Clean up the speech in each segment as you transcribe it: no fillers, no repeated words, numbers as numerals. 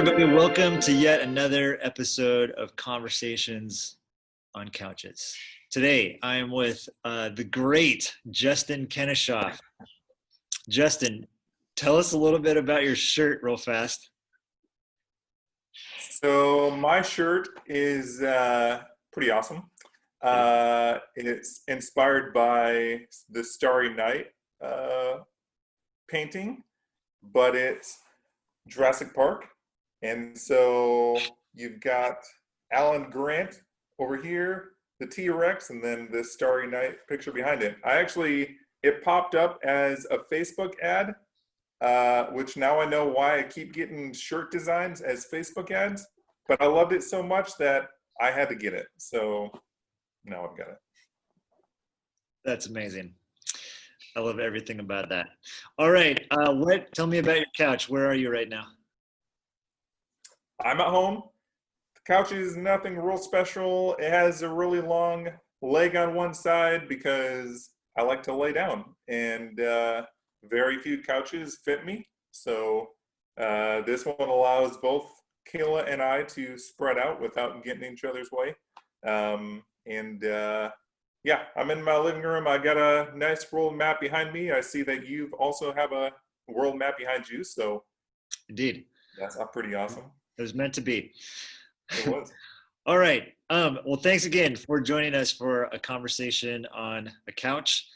everybody. Welcome to yet another episode of Conversations on Couches. Today, I am with the great Justin Koenigshof. Justin, tell us a little bit about your shirt real fast. So my shirt is pretty awesome. It's inspired by the Starry Night painting, but it's Jurassic Park. And so you've got Alan Grant over here, the T-Rex, and then the Starry Night picture behind it. It popped up as a Facebook ad, which now I know why I keep getting shirt designs as Facebook ads, but I loved it so much that I had to get it. So now I've got it. That's amazing. I love everything about that. All right, tell me about your couch. Where are you right now? I'm at home. The couch is nothing real special. It has a really long leg on one side because I like to lay down, and very few couches fit me. So this one allows both Kayla and I to spread out without getting in each other's way. Yeah, I'm in my living room. I got a nice world map behind me. I see that you also have a world map behind you. So Indeed. that's pretty awesome. It was meant to be. It was. All right. Well, thanks again for joining us for a conversation on a couch.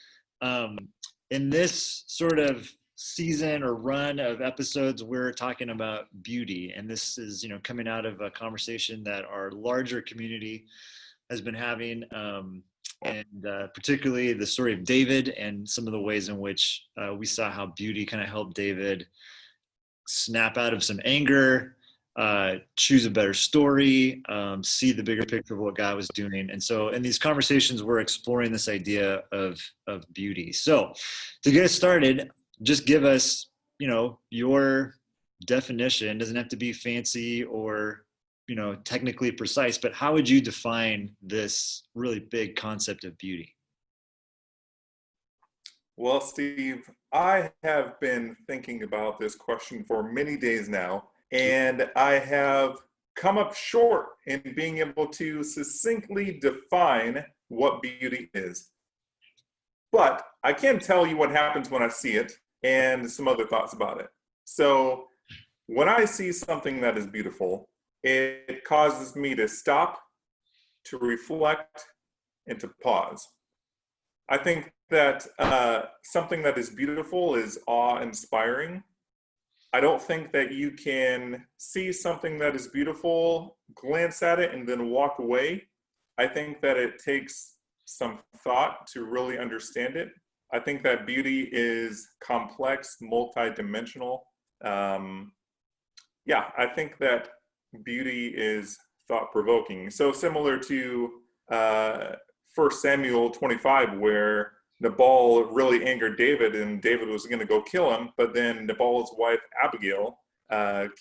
In this sort of season or run of episodes, we're talking about beauty. And this is, coming out of a conversation that our larger community has been having, and particularly the story of David and some of the ways in which we saw how beauty kind of helped David snap out of some anger, choose a better story, see the bigger picture of what God was doing. And so in these conversations, we're exploring this idea of beauty. So to get us started, just give us, your definition. It doesn't have to be fancy or, technically precise, but how would you define this really big concept of beauty? Well, Steve, I have been thinking about this question for many days now, and I have come up short in being able to succinctly define what beauty is. But I can tell you what happens when I see it and some other thoughts about it. So when I see something that is beautiful, it causes me to stop, to reflect, and to pause. I think that something that is beautiful is awe-inspiring. I don't think that you can see something that is beautiful, glance at it, and then walk away. I think that it takes some thought to really understand it. I think that beauty is complex, multidimensional. I think that beauty is thought-provoking. So similar to 1 Samuel 25, where Nabal really angered David and David was going to go kill him, but then Nabal's wife Abigail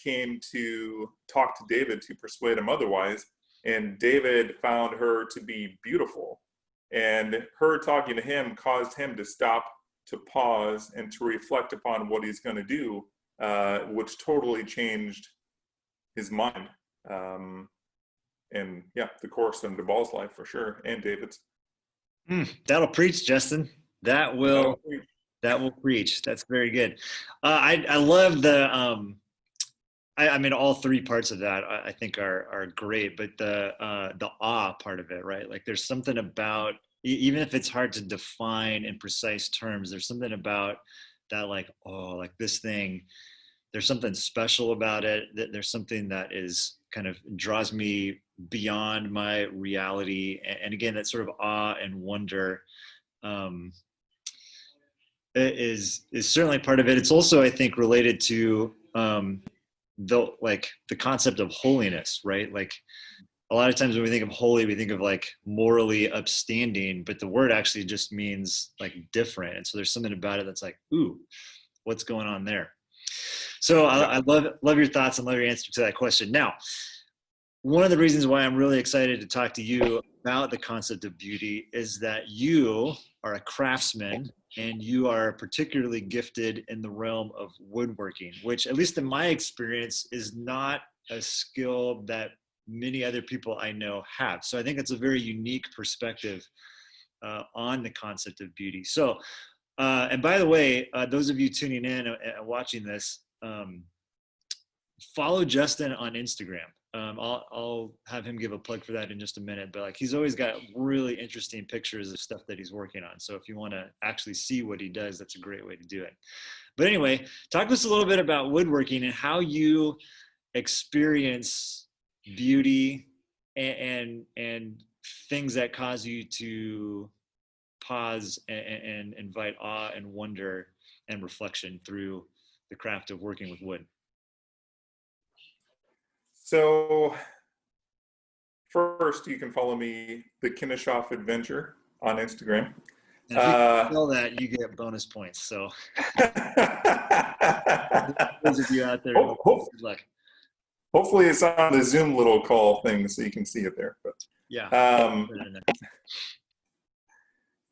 came to talk to David to persuade him otherwise, and David found her to be beautiful, and her talking to him caused him to stop, to pause, and to reflect upon what he's going to do, which totally changed his mind. The course of Nabal's life for sure, and David's. That'll preach, Justin. That will preach. That's very good. I love the. I mean, all three parts of that I think are great, but the awe part of it, right? Like, there's something about, even if it's hard to define in precise terms, there's something about that, like, oh, like this thing. There's something special about it. There's something that is kind of draws me beyond my reality, and again, that sort of awe and wonder is certainly part of it. It's also, I think, related to the concept of holiness, right? Like, a lot of times when we think of holy, we think of like morally upstanding, but the word actually just means like different. And so there's something about it that's like, ooh, what's going on there? So I love your thoughts and love your answer to that question. Now, one of the reasons why I'm really excited to talk to you about the concept of beauty is that you are a craftsman and you are particularly gifted in the realm of woodworking, which, at least in my experience, is not a skill that many other people I know have. So I think it's a very unique perspective on the concept of beauty. So, and by the way, those of you tuning in and watching this, follow Justin on Instagram. I'll have him give a plug for that in just a minute, but like he's always got really interesting pictures of stuff that he's working on. So if you want to actually see what he does, that's a great way to do it. But anyway, talk to us a little bit about woodworking and how you experience beauty and things that cause you to pause and invite awe and wonder and reflection through the craft of working with wood. So first, you can follow me, the Koenigshof Adventure, on Instagram. And if you can spell that, you get bonus points. So those of you out there, good luck. Hopefully it's on the Zoom little call thing so you can see it there. But yeah.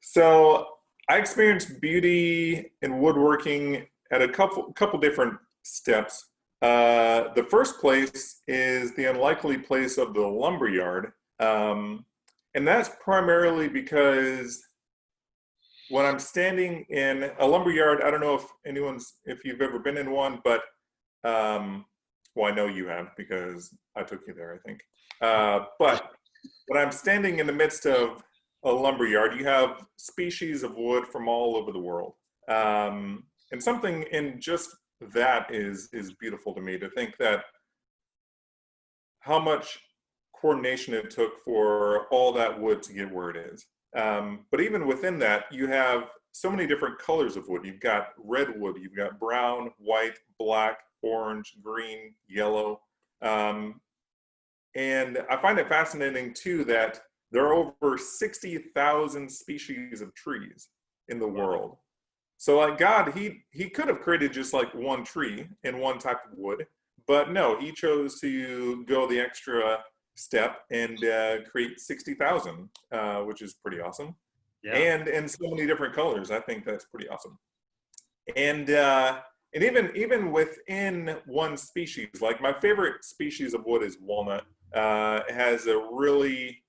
So I experienced beauty in woodworking at a couple different steps. The first place is the unlikely place of the lumberyard. And that's primarily because when I'm standing in a lumberyard, I don't know if you've ever been in one, but well, I know you have because I took you there, I think. But when I'm standing in the midst of a lumberyard, you have species of wood from all over the world. And something in just that is beautiful to me, to think that how much coordination it took for all that wood to get where it is. But even within that, you have so many different colors of wood. You've got red wood, you've got brown, white, black, orange, green, yellow. And I find it fascinating too that there are over 60,000 species of trees in the world. So like God, he could have created just like one tree and one type of wood, but no, he chose to go the extra step and create 60,000, which is pretty awesome. Yeah. And in so many different colors. I think that's pretty awesome. And even within one species, like my favorite species of wood is walnut. It has a really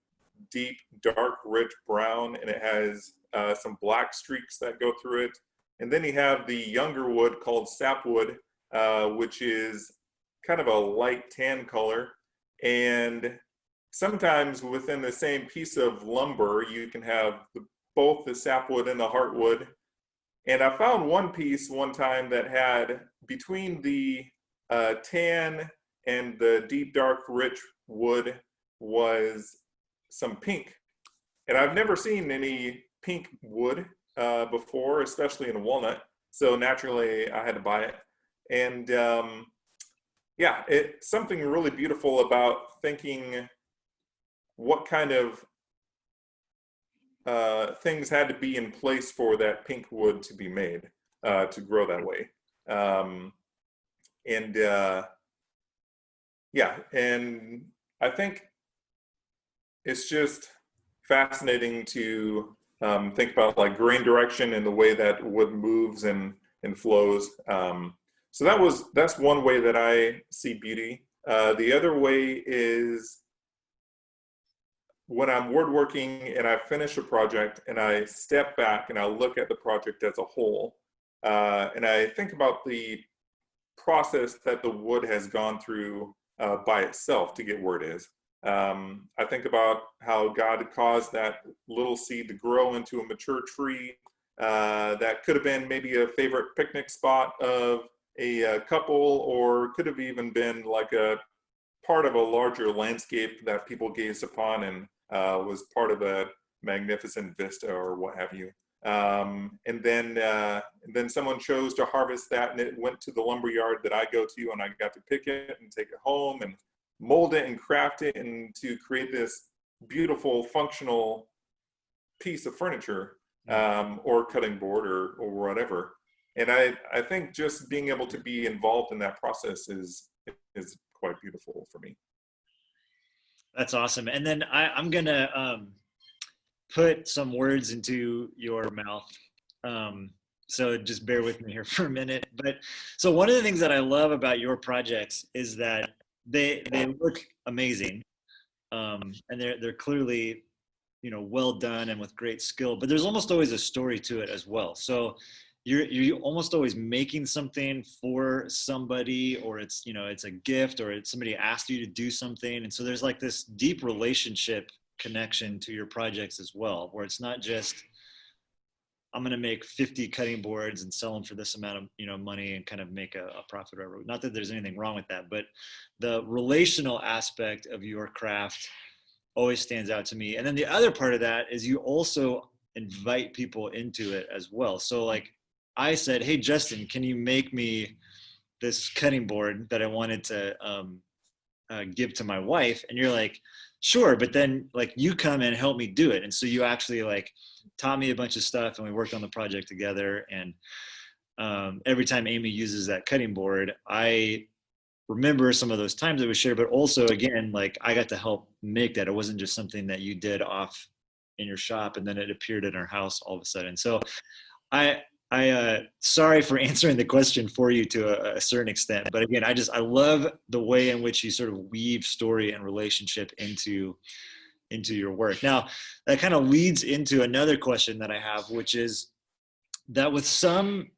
deep, dark, rich brown, and it has some black streaks that go through it. And then you have the younger wood called sapwood, which is kind of a light tan color. And sometimes within the same piece of lumber, you can have both the sapwood and the heartwood. And I found one piece one time that had, between the tan and the deep, dark, rich wood, was some pink. And I've never seen any pink wood before, especially in walnut. So naturally, I had to buy it. And yeah, it's something really beautiful about thinking what kind of things had to be in place for that pink wood to be made, to grow that way. Yeah, and I think it's just fascinating to think about like grain direction and the way that wood moves and flows. So that's one way that I see beauty. The other way is when I'm woodworking and I finish a project and I step back and I look at the project as a whole, and I think about the process that the wood has gone through by itself to get where it is. I think about how God caused that little seed to grow into a mature tree that could have been maybe a favorite picnic spot of a couple, or could have even been like a part of a larger landscape that people gazed upon and was part of a magnificent vista or what have you. And then someone chose to harvest that, and it went to the lumberyard that I go to, and I got to pick it and take it home and mold it and craft it and to create this beautiful functional piece of furniture, or cutting board or whatever. And I think just being able to be involved in that process is quite beautiful for me. That's awesome. And then I'm gonna put some words into your mouth. So just bear with me here for a minute. But so one of the things that I love about your projects is that they look amazing, and they're clearly, well done and with great skill. But there's almost always a story to it as well. So you're almost always making something for somebody, or it's a gift, or it's somebody asked you to do something, and so there's like this deep relationship connection to your projects as well, where it's not just I'm going to make 50 cutting boards and sell them for this amount of money and kind of make a profit or whatever. Not that there's anything wrong with that, but the relational aspect of your craft always stands out to me. And then the other part of that is you also invite people into it as well. So like I said, hey Justin, can you make me this cutting board that I wanted to give to my wife? And you're like, sure, but then like you come and help me do it. And so you actually like taught me a bunch of stuff, and we worked on the project together. And every time Amy uses that cutting board, I remember some of those times it was shared, but also again, like I got to help make that. It wasn't just something that you did off in your shop and then it appeared in our house all of a sudden. So I sorry for answering the question for you to a certain extent, but again, I love the way in which you sort of weave story and relationship into your work. Now, that kind of leads into another question that I have, which is that with some,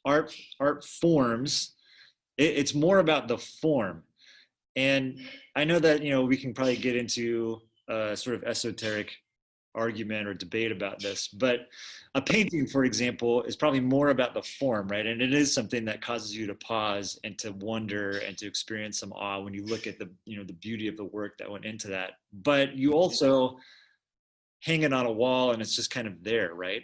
art forms, it's more about the form. And I know that, we can probably get into a sort of esoteric argument or debate about this, but a painting, for example, is probably more about the form, right? And it is something that causes you to pause and to wonder and to experience some awe when you look at the beauty of the work that went into that. But you also hang it on a wall and it's just kind of there, right?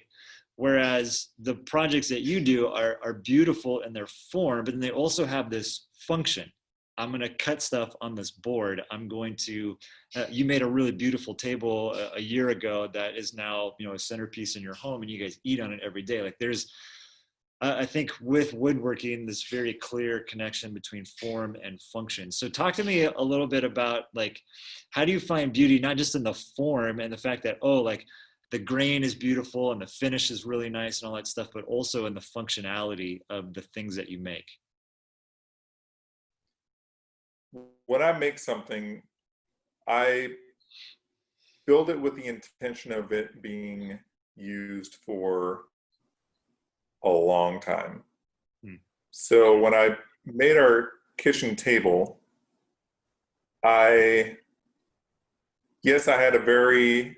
Whereas the projects that you do are beautiful in their form, but then they also have this function. I'm going to cut stuff on this board. I'm going to, you made a really beautiful table a year ago that is now, a centerpiece in your home, and you guys eat on it every day. Like there's, I think with woodworking, this very clear connection between form and function. So talk to me a little bit about like, how do you find beauty, not just in the form and the fact that, oh, like the grain is beautiful and the finish is really nice and all that stuff, but also in the functionality of the things that you make? When I make something, I build it with the intention of it being used for a long time. So when I made our kitchen table, yes, I had a very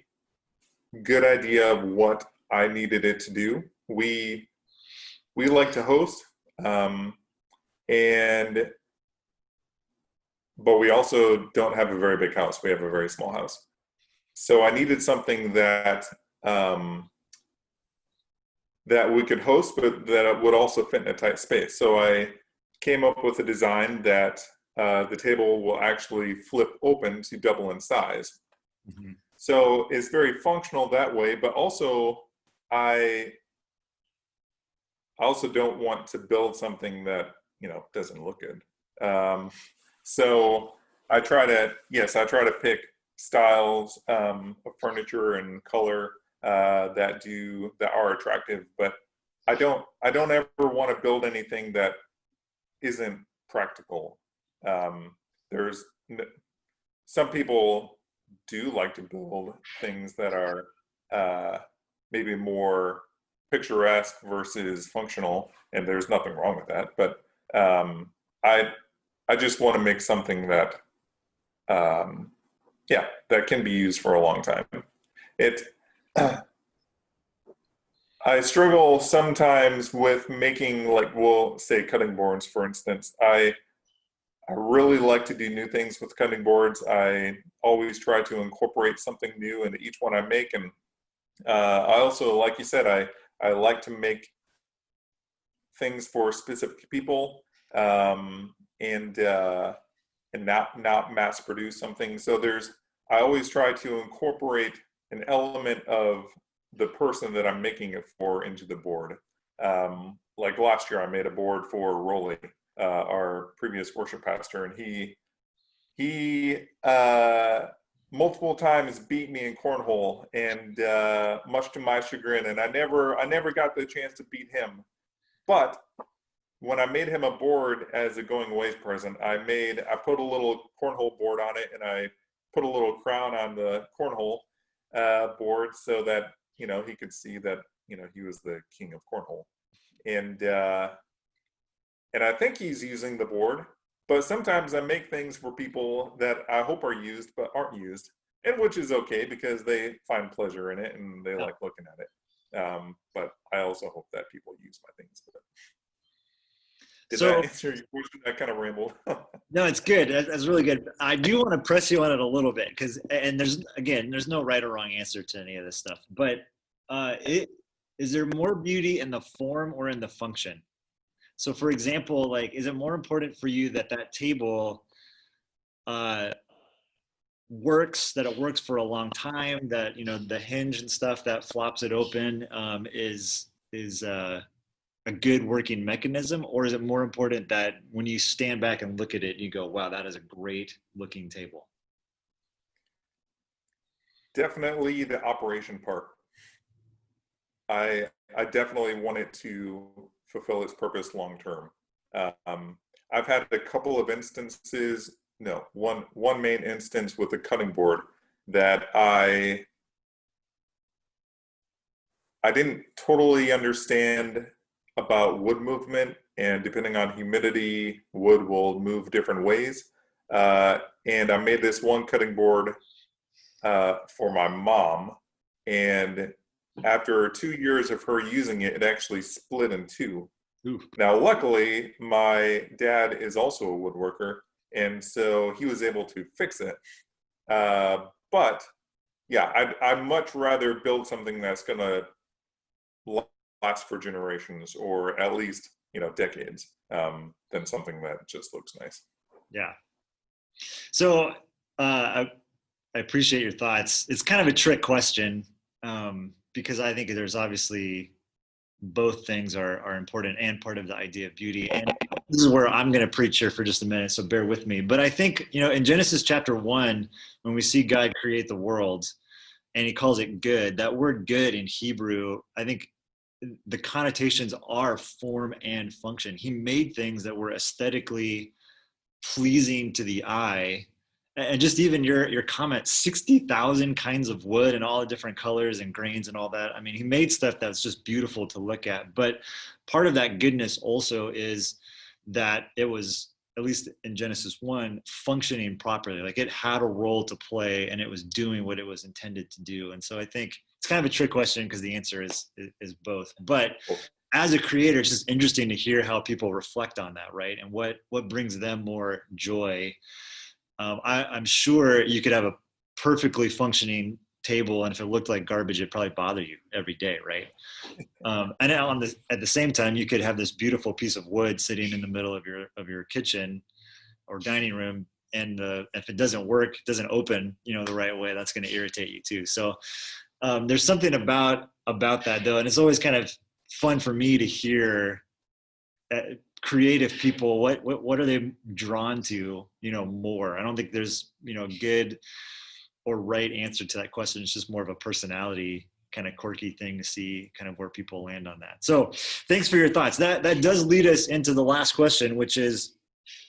good idea of what I needed it to do. We like to host, but we also don't have a very big house. We have a very small house. So I needed something that that we could host, but that it would also fit in a tight space. So I came up with a design that the table will actually flip open to double in size. Mm-hmm. So it's very functional that way, but also I also don't want to build something that, doesn't look good. So I try to pick styles of furniture and color that are attractive, but I don't ever want to build anything that isn't practical. There's some people do like to build things that are maybe more picturesque versus functional, and there's nothing wrong with that. But I just want to make something that that can be used for a long time. I struggle sometimes with making, like, we'll say cutting boards, for instance. I really like to do new things with cutting boards. I always try to incorporate something new into each one I make. And I also, like you said, I like to make things for specific people and not mass produce something. So I always try to incorporate an element of the person that I'm making it for into the board. Like last year, I made a board for Rolly, our previous worship pastor, and he multiple times beat me in cornhole, and much to my chagrin, and I never got the chance to beat him. But when I made him a board as a going away present, I put a little cornhole board on it, and I put a little crown on the cornhole board so that he could see that he was the king of cornhole, and and I think he's using the board. But sometimes I make things for people that I hope are used but aren't used, and which is okay because they find pleasure in it and they like looking at it. But I also hope that people use my things. But did that answer your question? I kind of rambled. No, it's good. That's really good. I do want to press you on it a little bit because, and there's no right or wrong answer to any of this stuff. But is there more beauty in the form or in the function? So, for example, like, is it more important for you that table works, that it works for a long time, that the hinge and stuff that flops it open is a good working mechanism, or is it more important that when you stand back and look at it, you go, wow, that is a great looking table? Definitely the operation part. I definitely want it to fulfill its purpose long term. I've had a couple of instances, no, one main instance with a cutting board that I didn't totally understand about wood movement, and depending on humidity, wood will move different ways. And I made this one cutting board for my mom, and after 2 years of her using it, it actually split in two. Ooh. Now, luckily, my dad is also a woodworker, and so he was able to fix it. But yeah, I'd much rather build something that's going to last for generations, or at least decades, than something that just looks nice. Yeah. So I appreciate your thoughts. It's kind of a trick question, because I think there's obviously both things are important and part of the idea of beauty. And this is where I'm going to preach here for just a minute, so bear with me. But I think, in Genesis chapter 1, when we see God create the world and he calls it good, that word good in Hebrew, I think the connotations are form and function. He made things that were aesthetically pleasing to the eye. And just even your comment, 60,000 kinds of wood and all the different colors and grains and all that. I mean, he made stuff that's just beautiful to look at. But part of that goodness also is that it was, at least in Genesis 1, functioning properly. Like, it had a role to play and it was doing what it was intended to do. And so I think it's kind of a trick question because the answer is both. But as a creator, it's just interesting to hear how people reflect on that, right? And what brings them more joy. I'm sure you could have a perfectly functioning table, and if it looked like garbage, it'd probably bother you every day, right? And at the same time, you could have this beautiful piece of wood sitting in the middle of your kitchen or dining room, and if it doesn't work, doesn't open, the right way, that's going to irritate you too. So there's something about that though, and it's always kind of fun for me to hear creative people, what are they drawn to more. I don't think there's good or right answer to that question. It's just more of a personality kind of quirky thing to see kind of where people land on that. So thanks for your thoughts. That does lead us into the last question, which is,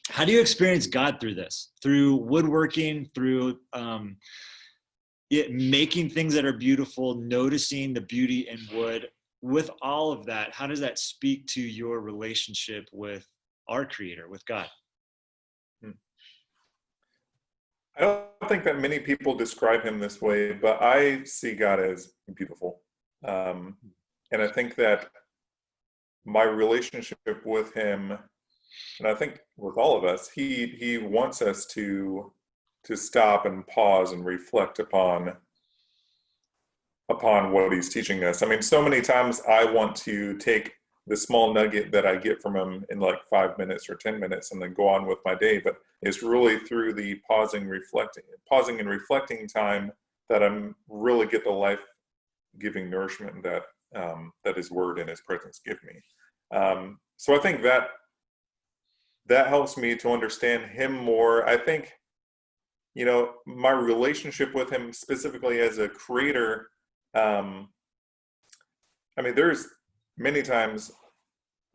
how do you experience God through this, through woodworking, through making things that are beautiful, noticing the beauty in wood? With all of that, how does that speak to your relationship with our Creator, with God? I don't think that many people describe him this way, but I see God as beautiful. And I think that my relationship with him, and I think with all of us, he wants us to stop and pause and reflect upon what he's teaching us. I mean, so many times I want to take the small nugget that I get from him in like 5 minutes or 10 minutes and then go on with my day. But it's really through the pausing and reflecting time that I'm really get the life-giving nourishment that that his word and his presence give me. So I think that helps me to understand him more. I think, my relationship with him specifically as a creator, I mean, there's many times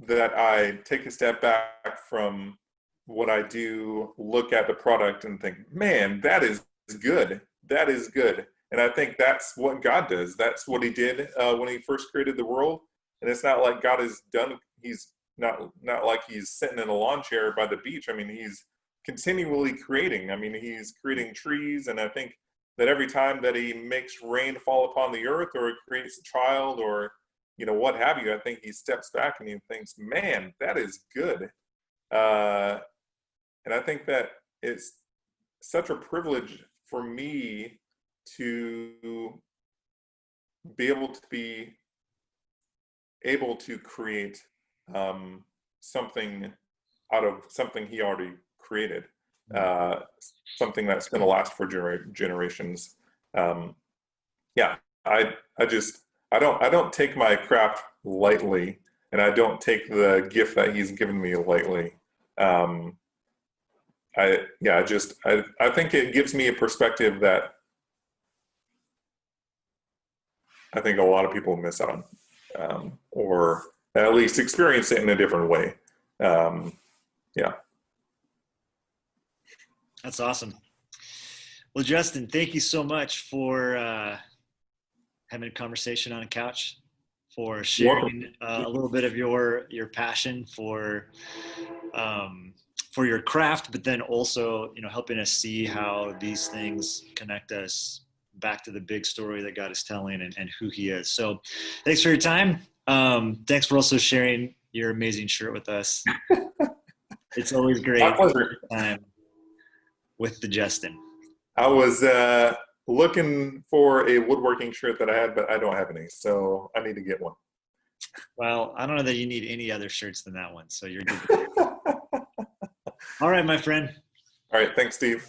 that I take a step back from what I do, look at the product and think, man, that is good. That is good. And I think that's what God does. That's what he did when he first created the world. And it's not like God is done. He's not like he's sitting in a lawn chair by the beach. I mean, he's continually creating. I mean, he's creating trees. And I think that every time that he makes rain fall upon the earth or creates a child or, what have you, I think he steps back and he thinks, man, that is good. And I think that it's such a privilege for me to be able to create something out of something he already created, something that's going to last for generations. Yeah, I don't take my craft lightly, and I don't take the gift that he's given me lightly. I think it gives me a perspective that I think a lot of people miss out on, or at least experience it in a different way. Yeah. That's awesome. Well, Justin, thank you so much for having a conversation on a couch, for sharing a little bit of your passion for your craft, but then also, helping us see how these things connect us back to the big story that God is telling and who he is. So thanks for your time. Thanks for also sharing your amazing shirt with us. It's always great. My pleasure. Time with the Justin. I was looking for a woodworking shirt that I had, but I don't have any, so I need to get one. Well, I don't know that you need any other shirts than that one, so you're good. All right, my friend. All right, thanks, Steve.